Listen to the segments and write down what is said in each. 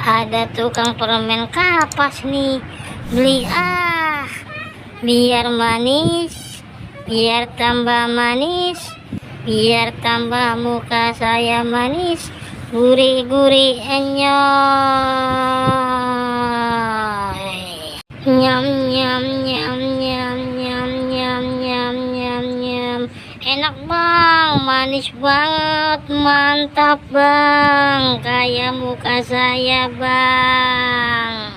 Ada tukang permen kapas nih, beli biar manis, biar tambah manis, biar tambah muka saya manis, gurih-gurih enyoy. Nyam nyam nyam nyam nyam nyam nyam nyam nyam. Enak bang, manis banget, mantap bang, kayak muka saya bang.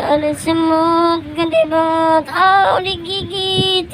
Ada semut gede banget, digigit.